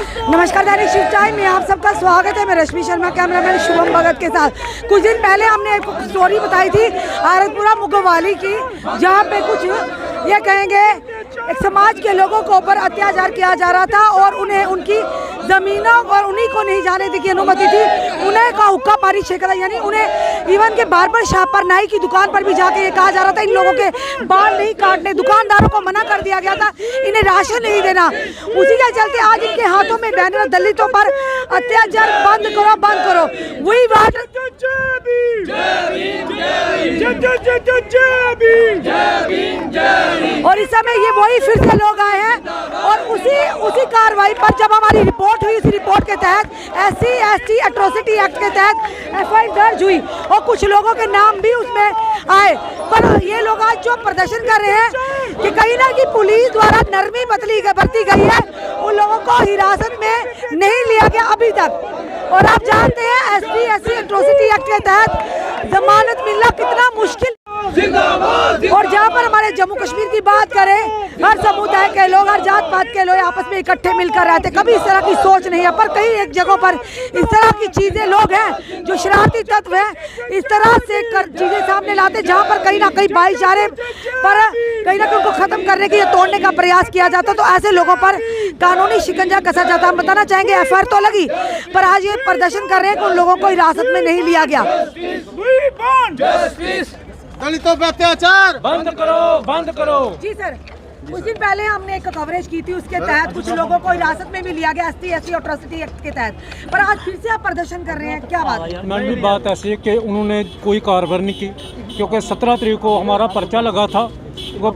नमस्कार दैनिक शिव टाइम में आप सबका स्वागत है। मैं रश्मि शर्मा, कैमरामैन शुभम भगत के साथ। कुछ दिन पहले हमने एक स्टोरी बताई थी आरतपुरा मुगवाली की, जहाँ पे कुछ ये कहेंगे एक समाज के लोगों को ऊपर अत्याचार किया जा रहा था और उन्हें उनकी ज़मीनों और उन्हीं को नहीं जाने की अनुमति थी। उन्हें का हुक्का पारी छेका था, यानी उन्हें इवन के बार्बर शॉप पर, नाई की दुकान पर भी जाके ये कहा जा रहा था इन लोगों के बाल नहीं काटने, दुकानदारों को मना कर दिया गया था इन्हें राशन नहीं देना। उसी के चलते आज इनके हाथों में बैनर, दलितों पर अत्याचार बंद करो, बंद करो। वही बात और इस समय ये वही फिर से लोग आए हैं और उसी कार्रवाई पर जब हमारी रिपोर्ट हुई, इस रिपोर्ट के तहत SC/ST एट्रोसिटी एक्ट के तहत FIR दर्ज हुई और कुछ लोगों के नाम भी उसमें आए। पर ये लोग आज जो प्रदर्शन कर रहे हैं कि कहीं ना कहीं पुलिस द्वारा नरमी बरती गई है, उन लोगों को हिरासत में नहीं लिया गया अभी तक। और आप जानते हैं SC/ST एट्रोसिटी एक्ट के तहत जमानत मिलना कितना मुश्किल। और जहाँ पर हमारे जम्मू कश्मीर की बात करें, हर समुदाय के लोग, हर जात पात के लोग आपस में इकट्ठे मिलकर रहते, कभी इस तरह की सोच नहीं है। पर कई एक जगहों पर इस तरह की चीजें लोग हैं जो शरारती तत्व हैं, इस तरह से चीजें सामने लाते, जहाँ पर कहीं ना कहीं भाईचारे पर कहीं ना कहीं उनको खत्म करने की, तोड़ने का प्रयास किया जाता। तो ऐसे लोगों पर कानूनी शिकंजा कसा जाता। हम बताना चाहेंगे FIR तो लगी, पर आज ये प्रदर्शन कर रहे हैं कि उन लोगों को हिरासत में नहीं लिया गया। दलितों पे अत्याचार बंद करो, बंद करो। जी सर, कुछ दिन पहले हमने एक कवरेज की थी, उसके तहत कुछ लोगों को हिरासत में भी लिया गया SC/ST एट्रोसिटी एक्ट के तहत। पर आज फिर से आप प्रदर्शन कर रहे हैं, क्या बात है? मैडम भी बात ऐसी है कि उन्होंने कोई कार्रवाई नहीं की, क्योंकि 17 तारीख को हमारा पर्चा लगा था।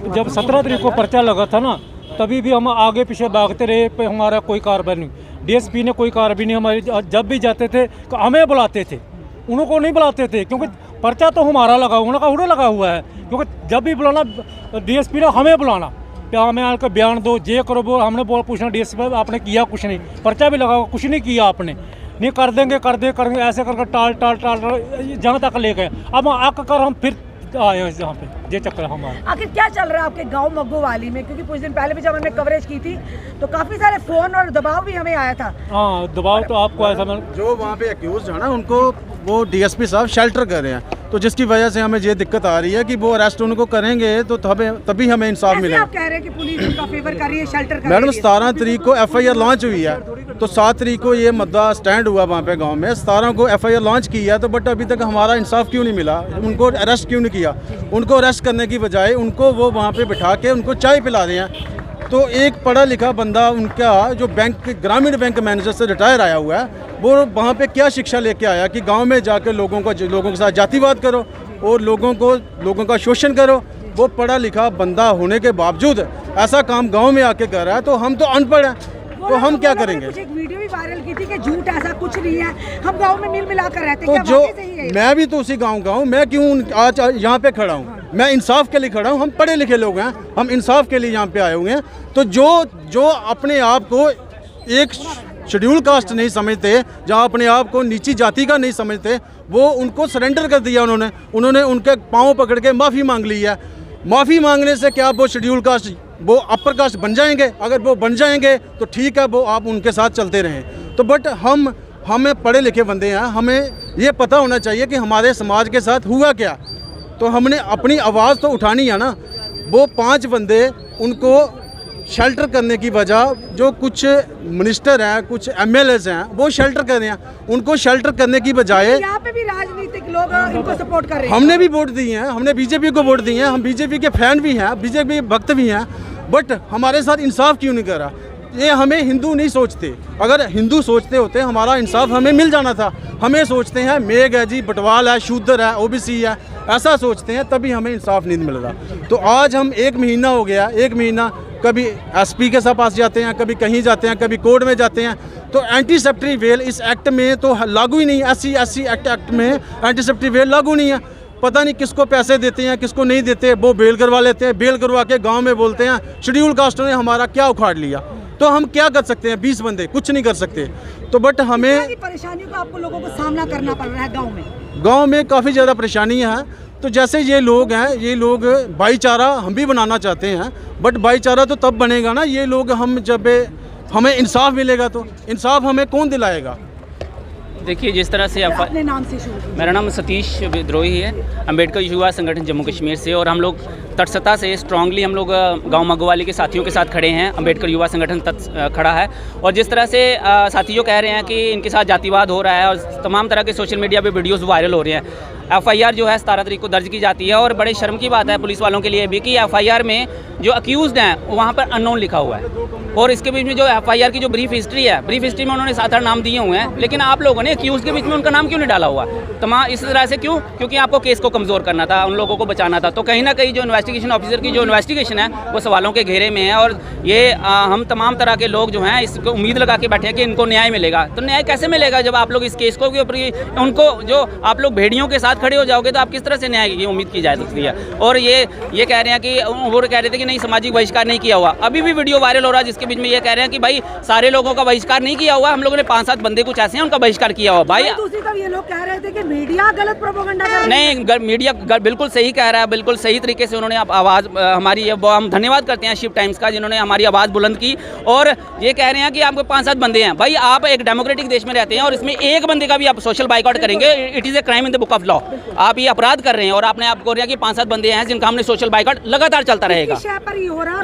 जब 17 तारीख को पर्चा लगा था ना, तभी भी हम आगे पीछे भागते रहे, पे हमारा कोई कार्रवाई नहीं। DSP ने कोई कार्रवाई नहीं। हमारे जब भी जाते थे हमें बुलाते थे, उनको नहीं बुलाते थे, क्योंकि पर्चा तो हमारा लगा हुआ, उनका उन्हें लगा हुआ है। क्योंकि जब भी बुलाना DSP ने हमें बुलाना, हमें आकर बयान दो, जे करो, वो हमने पूछना DSP आपने किया कुछ नहीं, पर्चा भी लगा हुआ, कुछ नहीं किया आपने, नहीं कर देंगे, कर देंगे, ऐसे करके टाल जहाँ तक ले गए। अब आक कर हम फिर आए हैं यहाँ पे, ये चक्कर हमारा। आखिर क्या चल रहा है आपके गांव मग्गोवाली में? क्योंकि कुछ दिन पहले भी जब हमने कवरेज की थी तो काफी सारे फोन और दबाव भी हमें आया था। हाँ, दबाव तो आपको आया था। जो वहाँ पे एक्यूज है ना, उनको वो DSP साहब शेल्टर कर रहे हैं, तो जिसकी वजह से हमें ये दिक्कत आ रही है कि वो अरेस्ट उनको करेंगे तो तभी हमें इंसाफ मिलेगा। आप कह रहे हैं कि पुलिस उनका फेवर कर रही है, शेल्टर कर रही है। मैडम 17 तारीख को FIR लॉन्च हुई है, तो 7 तारीख को ये मुद्दा स्टैंड हुआ वहाँ पे गांव में। 17 को FIR लॉन्च की है, तो बट अभी तक हमारा इंसाफ क्यों नहीं मिला? उनको अरेस्ट क्यों नहीं किया? उनको अरेस्ट करने की बजाय उनको वो वहाँ पे बिठा के उनको चाय पिला रहे हैं। तो एक पढ़ा लिखा बंदा, उनका जो ग्रामीण बैंक मैनेजर से रिटायर आया हुआ है, वो वहाँ पे क्या शिक्षा लेके आया कि गांव में जाकर लोगों के साथ जातिवाद करो और लोगों का शोषण करो। वो पढ़ा लिखा बंदा होने के बावजूद ऐसा काम गांव में आके कर रहा है, तो हम तो अनपढ़ हैं, तो हम क्या करेंगे? कुछ एक वीडियो भी वायरल की थी कि झूठ ऐसा कुछ नहीं है, हम गांव में मिल मिलाकर रहते हैं। तो जो मैं भी तो उसी गांव का हूँ, मैं क्यों आज यहाँ पे खड़ा हूँ? मैं इंसाफ के लिए खड़ा हूँ। हम पढ़े लिखे लोग हैं, हम इंसाफ के लिए यहाँ पे आए हुए हैं। तो जो अपने आप को एक शेड्यूल कास्ट नहीं समझते, जहाँ अपने आप को नीची जाति का नहीं समझते, वो उनको सरेंडर कर दिया उन्होंने उनके पाँव पकड़ के माफ़ी मांग ली है। माफ़ी मांगने से क्या वो शेड्यूल कास्ट, वो अपर कास्ट बन जाएंगे? अगर वो बन जाएंगे तो ठीक है, वो आप उनके साथ चलते रहें। तो बट हमें पढ़े लिखे बंदे हैं, हमें ये पता होना चाहिए कि हमारे समाज के साथ हुआ क्या। तो हमने अपनी आवाज़ तो उठानी है ना। वो 5 बंदे, उनको शेल्टर करने की वजह, जो कुछ मिनिस्टर हैं, कुछ MLAs हैं, वो शेल्टर कर रहे हैं। उनको शेल्टर करने की बजाय यहाँ पे भी राजनीतिक लोग इनको सपोर्ट कर रहे हैं। हमने भी वोट दिए हैं, हमने BJP को वोट दिए हैं, हम BJP के फैन भी हैं, BJP भक्त भी हैं, बट हमारे साथ इंसाफ क्यों नहीं कर रहा? ये हमें हिंदू नहीं सोचते। अगर हिंदू सोचते होते हमारा इंसाफ हमें मिल जाना था। हमें सोचते हैं मेघ है जी, बटवाल है, शूद्र है, OBC है, ऐसा सोचते हैं, तभी हमें इंसाफ नहीं मिल रहा। तो आज हम 1 महीना हो गया, 1 महीना कभी SP के साथ पास जाते हैं, कभी कहीं जाते हैं, कभी कोर्ट में जाते हैं, तो एंटीसेप्टरी बेल इस एक्ट में तो लागू ही नहीं। SC/ST एक्ट में एंटीसेप्टरी बेल लागू नहीं है। पता नहीं किसको पैसे देते हैं, किसको नहीं देते, वो बेल करवा लेते हैं। बेल करवा के गांव में बोलते हैं शेड्यूल कास्टों ने हमारा क्या उखाड़ लिया। तो हम क्या कर सकते हैं? 20 बंदे कुछ नहीं कर सकते। तो बट हमें परेशानियों का आपको लोगों को सामना करना पड़ रहा है गाँव में काफ़ी ज़्यादा परेशानियाँ हैं। तो जैसे ये लोग हैं, ये लोग भाईचारा हम भी बनाना चाहते हैं, बट भाईचारा तो तब बनेगा ना, ये लोग हम जब हमें इंसाफ मिलेगा। तो इंसाफ हमें कौन दिलाएगा? देखिए जिस तरह से अपने नाम से शुरू कीजिए। मेरा नाम सतीश विद्रोही है, अम्बेडकर युवा संगठन जम्मू कश्मीर से, और हम लोग तटस्थता से स्ट्रांगली हम लोग गांव मग्गोवाली के साथियों के साथ खड़े हैं। अम्बेडकर युवा संगठन खड़ा है, और जिस तरह से साथियों कह रहे हैं कि इनके साथ जातिवाद हो रहा है और तमाम तरह के सोशल मीडिया पे वीडियोस वायरल हो रहे हैं। एफआईआर जो है 17 तारीख को दर्ज की जाती है, और बड़े शर्म की बात है पुलिस वालों के लिए भी कि एफआईआर में जो अक्यूज़्ड हैं वहाँ पर अननोन लिखा हुआ है, और इसके बीच में जो एफआईआर की जो ब्रीफ हिस्ट्री है, ब्रीफ हिस्ट्री में उन्होंने 7-8 नाम दिए हुए हैं, लेकिन आप लोगों ने अक्यूज़ के बीच में उनका नाम क्यों नहीं डाला हुआ? तमाम इस तरह से क्यों? क्योंकि आपको केस को कमज़ोर करना था, उन लोगों को बचाना था। तो कहीं ना कहीं जो इन्वेस्टिगेशन ऑफिसर की जो इन्वेस्टिगेशन है वो सवालों के घेरे में है, और ये हम तमाम तरह के लोग जो हैं इसको उम्मीद लगा के बैठे हैं कि इनको न्याय मिलेगा। तो न्याय कैसे मिलेगा जब आप लोग इस केस को उनको जो आप लोग भेड़ियों के साथ खड़े हो जाओगे, तो आप किस तरह से न्याय की उम्मीद की जा सकती है? और ये कह रहे हैं कि वो कह रहे थे कि नहीं सामाजिक बहिष्कार नहीं किया हुआ। अभी भी वीडियो वायरल हो रहा है जिसके बीच में ये कह रहे हैं कि भाई सारे लोगों का बहिष्कार नहीं किया हुआ, हम लोगों ने 5-7 बंदे कुछ ऐसे हैं उनका बहिष्कार किया हुआ। भाई दूसरी तरफ ये लोग कह रहे थे कि मीडिया गलत प्रोपेगेंडा कर रहा है। नहीं, मीडिया बिल्कुल सही कह रहा है, बिल्कुल सही तरीके से उन्होंने आवाज़ हमारी, हम धन्यवाद करते हैं शिफ्ट टाइम्स का जिन्होंने हमारी आवाज़ बुलंद की। और ये कह रहे हैं कि आपके 5-7 बंदे हैं। भाई आप एक डेमोक्रेटिक देश में रहते हैं, और इसमें एक बंदे का भी आप सोशल बाइकआउट करेंगे, it is a crime in the book of law. आप ये अपराध कर रहे हैं, और आपने आपको कि 5-7 बंदे हैं जिनका हमने सोशल बाइकॉट लगातार चलता रहेगा।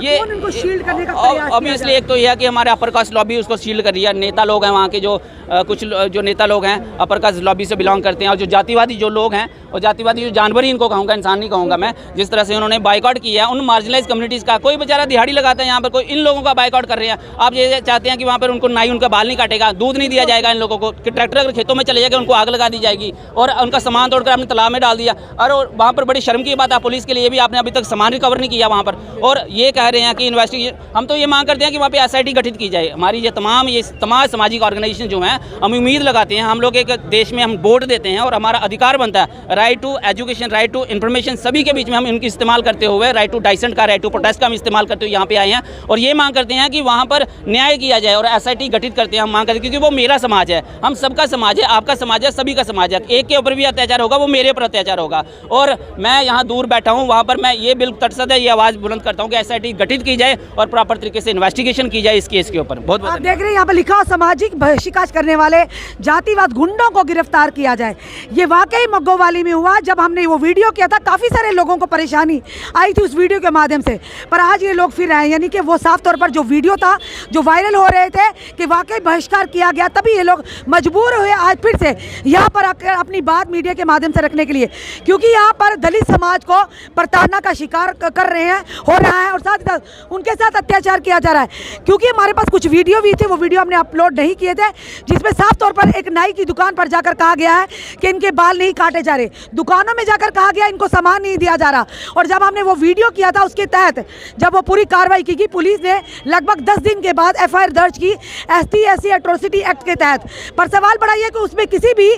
ये इनको शील्ड करने का प्रयास ऑब्वियसली एक तो यह है कि हमारे अपर कास्ट लॉबी उसको शील्ड कर रही है। नेता लोग हैं वहाँ के जो कुछ जो नेता लोग हैं अपर कास्ट लॉबी से बिलोंग करते हैं, और जो जातिवादी जो लोग हैं, और जातिवादी जो जानवर ही इनको कहूँगा, इंसान नहीं कहूँगा मैं, जिस तरह से उन्होंने बाइकआउट किया है उन मार्जिनलाइज कम्युनिटीज़ का। कोई बेचारा दिहाड़ी लगाता है यहाँ पर, कोई इन लोगों का बाइकआउट कर रहे हैं। आप ये चाहते हैं कि वहाँ पर उनको नाई उनका बाल नहीं काटेगा, दूध नहीं दिया जाएगा इन लोगों को, कि ट्रैक्टर अगर खेतों में चले जाएगा उनको आग लगा दी जाएगी, और उनका सामान तोड़कर आपने तालाब में डाल दिया। और वहाँ पर बड़ी शर्म की बात है, पुलिस के लिए भी आपने अभी तक सामान रिकवर नहीं किया वहाँ पर। और ये कह रहे हैं कि इन्वेस्टिगेशन, हम तो ये मांग करते हैं कि वहाँ पे एसआईटी गठित की जाए। हमारी ये तमाम सामाजिक ऑर्गेनाइजेशन जो हैं, हम उम्मीद लगाते हैं, हम लोग एक देश में हम वोट देते हैं और हमारा अधिकार बनता है right to education, right to information, सभी के बीच में हम इनकी इस्तेमाल करते हुए राइट टू डाइसेंट का, राइट टू प्रोटेस्ट का हम इस्तेमाल करते हुए यहाँ पे आए हैं, और ये मांग करते हैं कि वहाँ पर न्याय किया जाए और एसआईटी गठित करते हैं। हम मांग करते हैं क्योंकि वो मेरा समाज है, हम सबका समाज है, आपका समाज है, सभी का समाज है। एक के ऊपर भी अत्याचार होगा वो मेरे पर अत्याचार होगा। और मैं यहाँ दूर बैठा हूँ, वहाँ पर मैं ये बिल्कुल तटस्थ है, ये आवाज़ बुलंद करता हूँ कि एसआईटी गठित की जाए और प्रॉपर तरीके से इन्वेस्टिगेशन की जाए इस केस के ऊपर। बहुत आप देख रहे हैं यहाँ पर लिखा हो सामाजिक बहिष्कार करने वाले जातिवाद गुंडों को गिरफ्तार किया जाए। ये वाकई मग्गोवाली में हुआ। जब हमने वो वीडियो किया था काफ़ी सारे लोगों को परेशानी आई थी उस वीडियो के माध्यम से, पर आज ये लोग फिर आए, यानी कि वो साफ तौर पर जो वीडियो था जो वायरल हो रहे थे कि वाकई बहिष्कार किया गया, तभी ये लोग मजबूर हुए आज फिर से यहाँ पर आकर अपनी बात मीडिया के माध्यम से रखने के लिए, क्योंकि यहाँ पर दलित समाज को प्रताड़ना का शिकार कर रहे हैं, हो रहा है, और साथ ही साथ उनके साथ अत्याचार किया जा रहा है। क्योंकि हमारे पास कुछ वीडियो भी थे, वो वीडियो हमने अपलोड नहीं किए थे, जिसमें साफ तौर पर एक नाई की दुकान पर जाकर कहा गया है कि इनके बाल नहीं काटे जा रहे, दुकानों में जाकर कहा गया इनको सामान नहीं दिया जा रहा। और जब हमने वो वीडियो किया था उसके तहत जब वो पूरी कार्रवाई की गई, पुलिस ने लगभग 10 दिन के बाद एफआईआर दर्ज की ST/SC एट्रोसिटी एक्ट के तहत। पर सवाल बड़ा ये कि उसमें किसी भी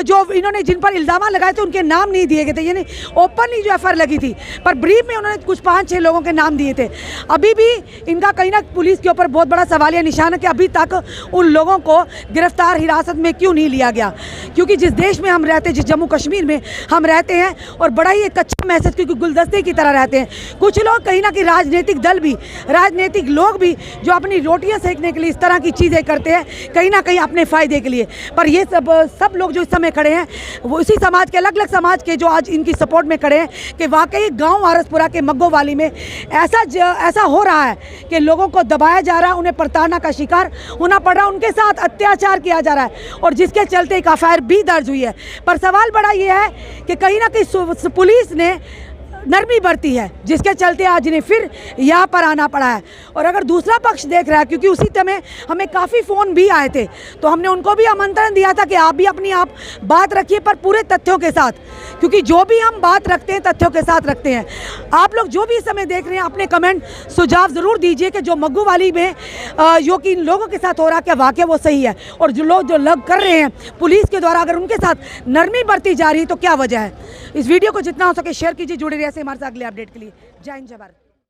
जो इन्होंने जिन पर इल्ज़ाम लगाए थे उनके नाम नहीं दिए गए थे, यानी ओपनली जो एफआईआर लगी थी, पर ब्रीफ में उन्होंने कुछ 5-6 लोगों के नाम दिए थे। अभी भी इनका कहीं ना पुलिस के ऊपर बहुत बड़ा सवालिया निशान है कि अभी तक उन लोगों को गिरफ्तार हिरासत में क्यों नहीं लिया गया। क्योंकि जिस देश में हम रहते हैं, जिस जम्मू कश्मीर में हम रहते हैं, और बड़ा ही एक अच्छा मैसेज, क्योंकि गुलदस्ते की तरह रहते हैं। कुछ लोग कहीं ना कहीं राजनीतिक दल भी, राजनीतिक लोग भी जो अपनी रोटियां सेकने के लिए इस तरह की चीज़ें करते हैं, कहीं ना कहीं अपने फ़ायदे के लिए। पर ये सब लोग जो इस समय खड़े हैं वो इसी समाज के, अलग अलग समाज के, जो आज इनकी सपोर्ट में खड़े हैं कि वाकई गाँव आरसपुरा के मग्गोवाली में ऐसा हो रहा है कि लोगों को दबाया जा रहा है, उन्हें प्रताड़ना का शिकार होना पड़ रहा है, उनके साथ अत्याचार किया जा रहा है, और जिसके चलते एक एफआईआर भी दर्ज हुई है। पर सवाल बड़ा ये है कि कहीं ना कहीं पुलिस ने नरमी बरती है, जिसके चलते आज इन्हें फिर यहाँ पर आना पड़ा है। और अगर दूसरा पक्ष देख रहा है, क्योंकि उसी समय हमें काफ़ी फ़ोन भी आए थे, तो हमने उनको भी आमंत्रण दिया था कि आप भी अपनी बात रखिए, पर पूरे तथ्यों के साथ, क्योंकि जो भी हम बात रखते हैं तथ्यों के साथ रखते हैं। आप लोग जो भी इस समय देख रहे हैं अपने कमेंट सुझाव ज़रूर दीजिए कि जो मग्गोवाली में जो कि इन लोगों के साथ हो रहा है क्या वाकई वो सही है, और जो लोग कर रहे हैं पुलिस के द्वारा, अगर उनके साथ नरमी बरती जा रही है तो क्या वजह है। इस वीडियो को जितना हो सके शेयर कीजिए, जुड़े रहिए हमारे साथ अगले अपडेट के लिए। जय हिंद, जय भारत।